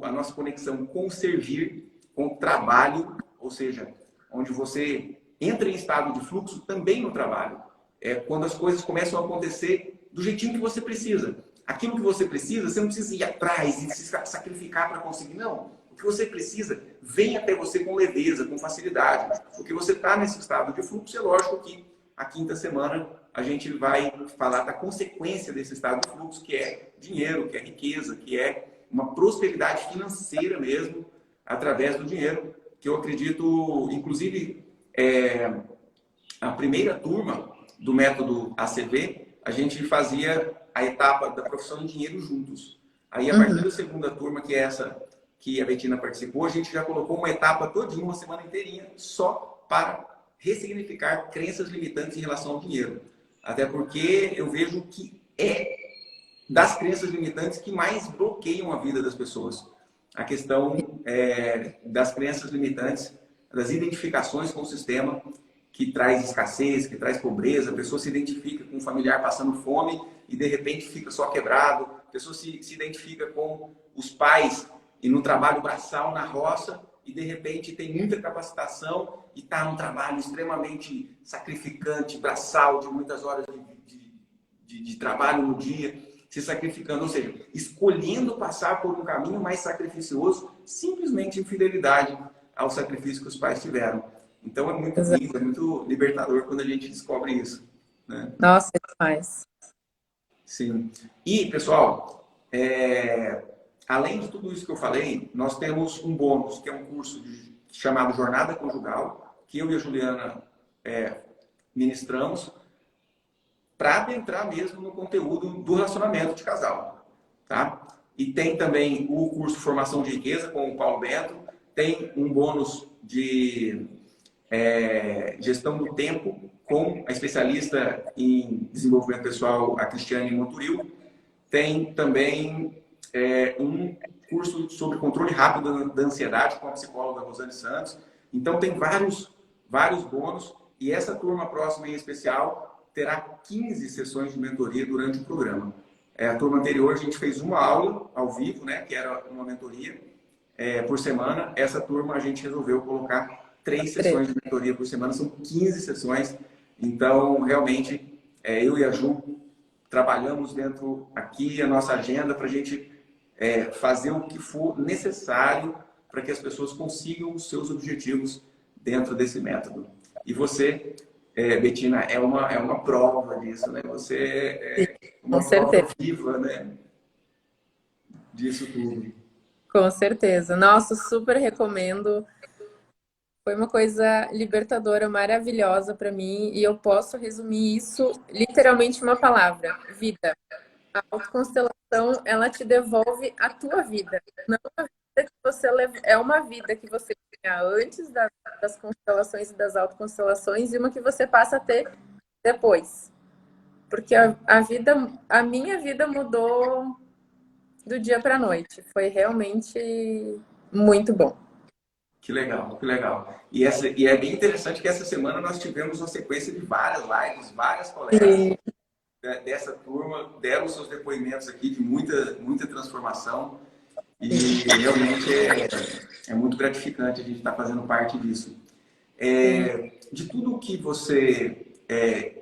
a nossa conexão com o servir, com o trabalho, ou seja, onde você entra em estado de fluxo também no trabalho. É quando as coisas começam a acontecer do jeitinho que você precisa. Aquilo que você precisa, você não precisa ir atrás e se sacrificar para conseguir, não. O que você precisa vem até você com leveza, com facilidade. Porque você está nesse estado de fluxo, é lógico que a quinta semana a gente vai falar da consequência desse estado de fluxo, que é dinheiro, que é riqueza, que é uma prosperidade financeira mesmo, através do dinheiro, que eu acredito, inclusive, a primeira turma do método ACV, a gente fazia a etapa da profissão em dinheiro juntos. Aí, a partir da segunda turma, que é essa que a Betina participou, a gente já colocou uma etapa todinha, uma semana inteirinha, só para ressignificar crenças limitantes em relação ao dinheiro. Até porque eu vejo que é das crenças limitantes que mais bloqueiam a vida das pessoas. A questão das crenças limitantes, das identificações com o sistema que traz escassez, que traz pobreza. A pessoa se identifica com um familiar passando fome e de repente fica só quebrado. A pessoa se identifica com os pais e no trabalho braçal na roça e de repente tem muita capacitação e está num trabalho extremamente sacrificante, braçal, de muitas horas de trabalho no dia, se sacrificando, ou seja, escolhendo passar por um caminho mais sacrificioso, simplesmente infidelidade ao sacrifício que os pais tiveram. Então é muito lindo, é muito libertador quando a gente descobre isso. Né? Nossa, é demais. Sim. E, pessoal, além de tudo isso que eu falei, nós temos um bônus, que é um curso chamado Jornada Conjugal, que eu e a Juliana ministramos, para adentrar mesmo no conteúdo do relacionamento de casal. Tá? E tem também o curso Formação de Riqueza com o Paulo Bento. Tem um bônus de gestão do tempo com a especialista em desenvolvimento pessoal, a Cristiane Monturil. Tem também um curso sobre controle rápido da ansiedade com a psicóloga Rosane Santos. Então, tem vários bônus. E essa turma próxima em especial terá 15 sessões de mentoria durante o programa. A turma anterior a gente fez uma aula ao vivo, né, que era uma mentoria por semana. Essa turma a gente resolveu colocar 3 sessões de mentoria por semana, são 15 sessões. Então, realmente, eu e a Ju trabalhamos dentro aqui a nossa agenda para a gente fazer o que for necessário para que as pessoas consigam os seus objetivos dentro desse método. E você, Betina, é uma prova disso, né? Você é uma prova viva, né? Disso tudo. Com certeza. Nossa, super recomendo. Foi uma coisa libertadora, maravilhosa para mim, e eu posso resumir isso literalmente em uma palavra: vida. A autoconstelação, ela te devolve a tua vida. Não a vida que você é uma vida que você tinha antes das constelações e das autoconstelações e uma que você passa a ter depois. Porque a minha vida mudou do dia para a noite. Foi realmente muito bom. Que legal, que legal. E é bem interessante que essa semana nós tivemos uma sequência de várias lives, várias colegas dessa turma deram seus depoimentos aqui de muita transformação e realmente é muito gratificante a gente estar fazendo parte disso. De tudo que você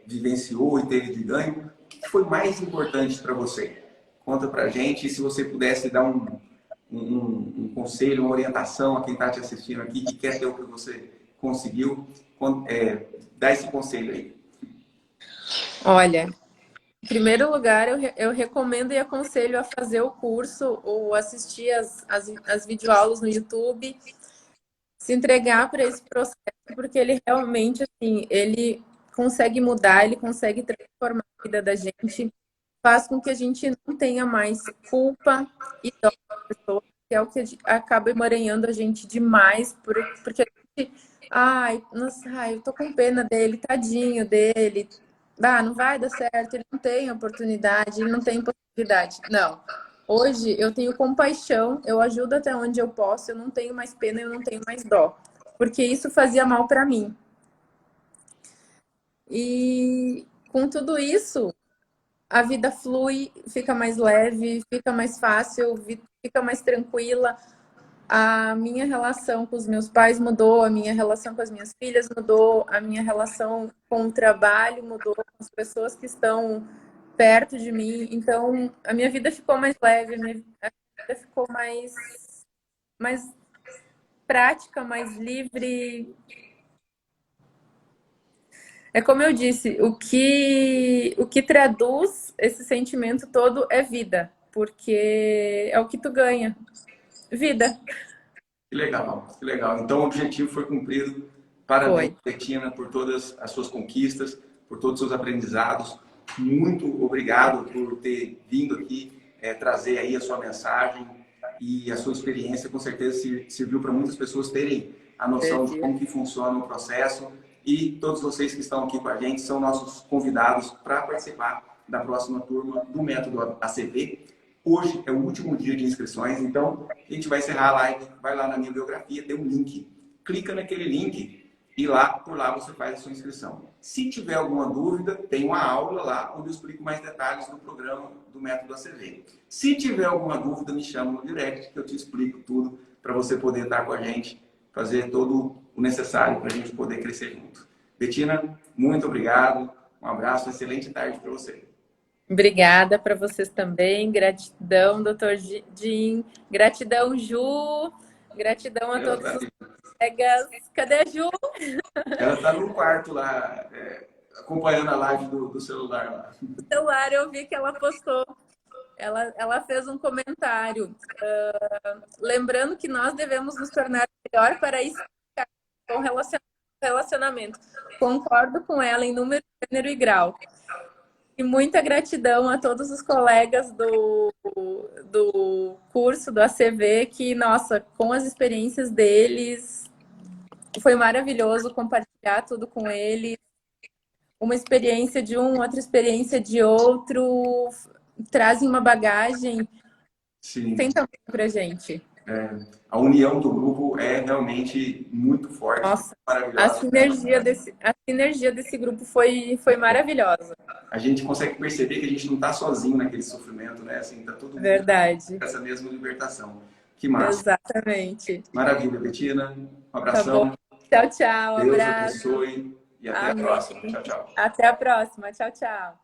vivenciou e teve de ganho, o que foi mais importante para você? Conta para a gente, e se você pudesse dar um conselho, uma orientação a quem está te assistindo aqui, que quer ter o que você conseguiu, dá esse conselho aí. Olha, em primeiro lugar, eu recomendo e aconselho a fazer o curso ou assistir as videoaulas no YouTube, se entregar para esse processo, porque ele realmente, assim, ele consegue mudar, ele consegue transformar a vida da gente, faz com que a gente não tenha mais culpa e dó da pessoa, que é o que acaba emaranhando a gente demais, porque a gente, nossa, eu tô com pena dele, tadinho dele, não vai dar certo, ele não tem oportunidade, ele não tem possibilidade. Não. Hoje eu tenho compaixão, eu ajudo até onde eu posso, eu não tenho mais pena, eu não tenho mais dó. Porque isso fazia mal para mim. E com tudo isso, a vida flui, fica mais leve, fica mais fácil, fica mais tranquila. A minha relação com os meus pais mudou, a minha relação com as minhas filhas mudou, a minha relação com o trabalho mudou, com as pessoas que estão perto de mim. Então, a minha vida ficou mais leve, a minha vida ficou mais prática, mais livre. É como eu disse, o que traduz esse sentimento todo é vida, porque é o que tu ganha. Vida. Que legal, que legal. Então o objetivo foi cumprido. Parabéns, Betina, por todas as suas conquistas, por todos os seus aprendizados. Muito obrigado por ter vindo aqui trazer aí a sua mensagem e a sua experiência. Com certeza serviu para muitas pessoas terem a noção de como que funciona o processo. E todos vocês que estão aqui com a gente são nossos convidados para participar da próxima turma do Método ACV. Hoje é o último dia de inscrições, então a gente vai encerrar a live, vai lá na minha biografia, tem um link. Clica naquele link e por lá você faz a sua inscrição. Se tiver alguma dúvida, tem uma aula lá onde eu explico mais detalhes do programa do Método ACV. Se tiver alguma dúvida, me chama no direct que eu te explico tudo para você poder estar com a gente, fazer todo o necessário para a gente poder crescer junto. Betina, muito obrigado, um abraço, uma excelente tarde para você. Obrigada para vocês também. Gratidão, Dr. Jim. Gratidão, Ju. Gratidão a todos os colegas. Cadê a Ju? Ela está no quarto lá, acompanhando a live do celular lá. No celular, eu vi que ela postou. Ela fez um comentário. Lembrando que nós devemos nos tornar melhor para isso com relacionamento. Concordo com ela em número, gênero e grau. E muita gratidão a todos os colegas do curso do ACV que, nossa, com as experiências deles, foi maravilhoso compartilhar tudo com eles. Uma experiência de um, outra experiência de outro, trazem uma bagagem Sim. sem tamanho pra gente. A união do grupo é realmente muito forte, Nossa, maravilhosa. a sinergia desse grupo foi maravilhosa. A gente consegue perceber que a gente não está sozinho naquele sofrimento, né? Assim, tá todo mundo Verdade. com essa mesma libertação. Que massa. Exatamente. Maravilha, Betina. Um Tá bom. abração. Tchau, tchau. Deus abraço. abençoe e até a Amém. próxima. Tchau, tchau. Até a próxima. Tchau, tchau.